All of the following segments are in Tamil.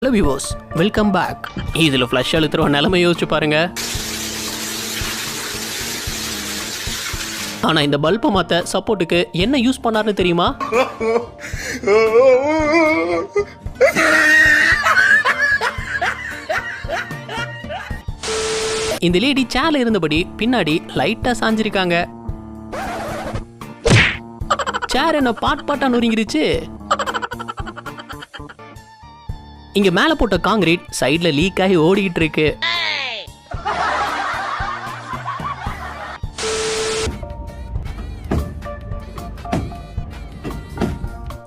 Hello viewers, welcome back. இதில் ஃப்ளஷ் அழுத்துற நிலைமை யோசிச்சு பாருங்க. ஆனால் இந்த பல்பை மாற்ற சப்போர்ட்டுக்கு என்ன யூஸ் பண்ணாருன்னு தெரியுமா? இந்த லேடி சேர்ல இருந்தபடி பின்னாடி லைட்டா சாஞ்சிருக்காங்க. சேர் என்ன பாட்டா நொறுங்கிருச்சு. இங்க மேல போட்ட காங்கிரீட் சைடுல லீக் ஆகி ஓடிக்கிட்டு இருக்கு.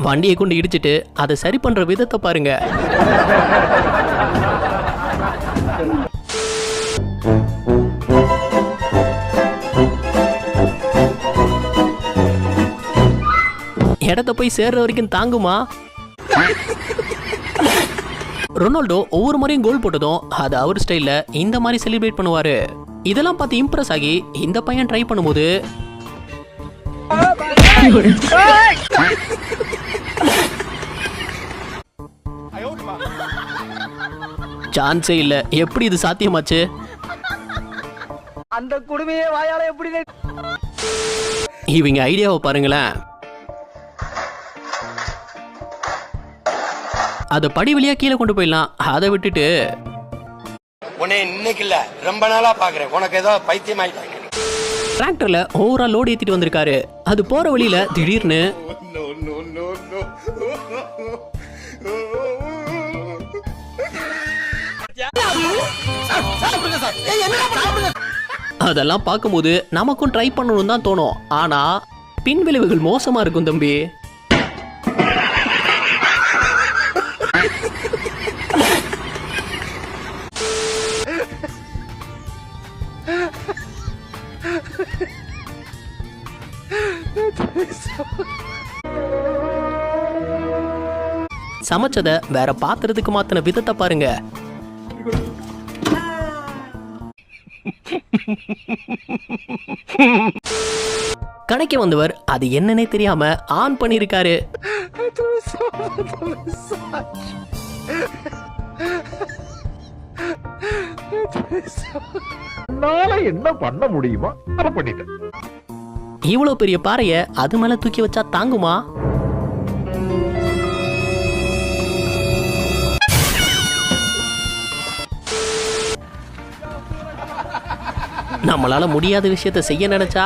வண்டியை கொண்டு இடிச்சிட்டு அதை சரி பண்ற விதத்தை பாருங்க. இடத்த போய் சேர்ற வரைக்கும் தாங்குமா? ரொனால்டோ ஒவ்வொரு முறையும் கோல் போட்டதும் அது அவர் ஸ்டைல்ல இந்த மாதிரி செலிப்ரேட் பண்ணுவாரு. இதெல்லாம் பார்த்து இம்ப்ரெஸ் ஆகி இந்த பையன் ட்ரை பண்ணும்போது சான்ஸே இல்ல. எப்படி இது சாத்தியமாச்சு? அந்த குடுமையே வாயால எப்படி இவங்க ஐடியாவை பாருங்களேன். அதை படி வழியா கீழே கொண்டு போயிடலாம். அதை விட்டுட்டு உன்னை இன்னைக்கு இல்ல ரொம்ப நாளா பாக்குறேன், உனக்கு ஏதோ பைத்தியம் ஆயிட்டாங்க. டிராக்டர்ல ஓவரா லோடு ஏத்திட்டு வந்திருக்காரு. அது போற வழியில திடீர்னு அதெல்லாம் பார்க்கும்போது நமக்கும் ட்ரை பண்ணணும் தான் தோணும். ஆனா பின் விளைவுகள் மோசமா இருக்கும் தம்பி. சமைச்சத வேற பாத்திரத்துக்கு மாத்தின விதத்தை பாருங்க. கடைக்கு வந்தவர் அது என்னன்னே தெரியாம ஆன் பண்ணிருக்காரு. என்ன பண்ண முடியுமா பண்ணிட்டேன். இவ்வளவு பெரிய பாறைய அது மேல தூக்கி வச்சா தாங்குமா? நம்மளால முடியாத விஷயத்தை செய்ய நினைச்சா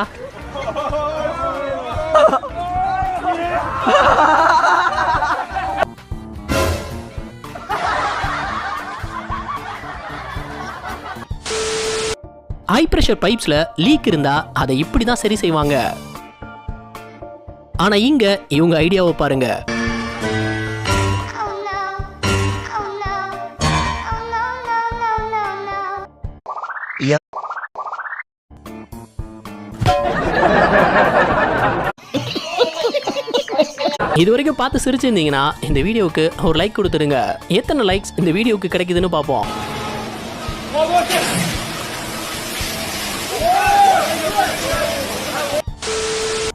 ஹை பிரஷர் பைப்ஸ்ல லீக் இருந்தா அதை இப்படிதான் சரி செய்வாங்க. ஆனா இங்க இவங்க ஐடியாவை பாருங்க. இது வரைக்கும் பார்த்து சிரிச்சிருந்தீங்கன்னா இந்த வீடியோவுக்கு ஒரு லைக் கொடுத்துருங்க. எத்தனை லைக்ஸ் இந்த வீடியோவுக்கு கிடைக்குதுன்னு பார்ப்போம்.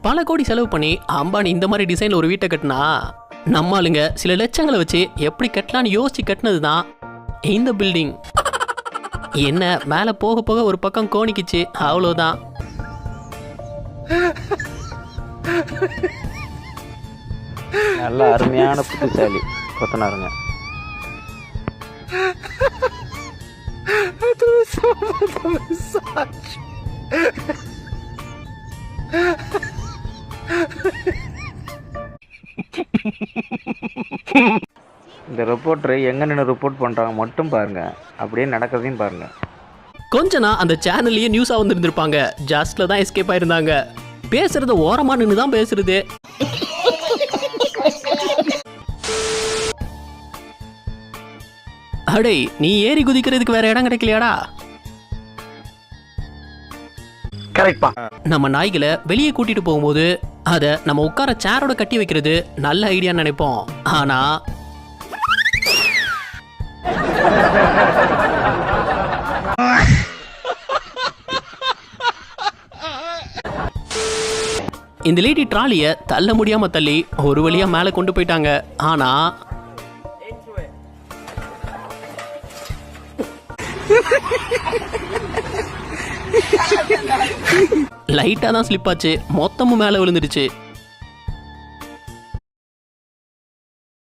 பல கோடி செலவு பண்ணி அம்பானி இந்த மாதிரி டிசைன்ல ஒரு வீட்டை கட்டினா நம்ம ஆளுங்க சில லட்சங்களை வச்சு எப்படி கட்டலான்னு யோசிச்சு கட்டினது தான் இந்த பில்டிங். என்ன மேல போக போக ஒரு பக்கம் கோணிக்குச்சு, அவ்வளவுதான். நல்ல அருமையான புத்திசாலி கொத்தனாருங்க. இந்த ரிப்போர்ட்டர் எங்க நின்று ரிப்போர்ட் பண்றாங்க மட்டும் பாருங்க, அப்படியே நடக்கிறதையும் பாருங்க. கொஞ்ச நாள் அந்த சேனல்லயே நியூஸா வந்திருந்திருப்பாங்க. ஜாஸ்ட்ல தான் எஸ்கேப் ஆயிருந்தாங்க. பேசுறது ஓரமா நின்று தான் பேசுறது. அடே, நீ ஏறி குதிக்கிறதுக்கு வேற இடம் கிடைக்கலையாடா? கரெக்டா. நம்ம நாய்களை வெளியே கூட்டிட்டு போகும்போது அதை நம்ம உட்கார சேரோட கட்டி வைக்கிறது நல்ல ஐடியா நினைப்போம். ஆனா இந்த லேடி ட்ராலியை தள்ள முடியாம தள்ளி ஒரு வழியா மேலே கொண்டு போயிட்டாங்க. ஆனா லைட்டாக தான் ஸ்லிப் ஆச்சு, மொத்தமும் மேலே விழுந்துடுச்சு.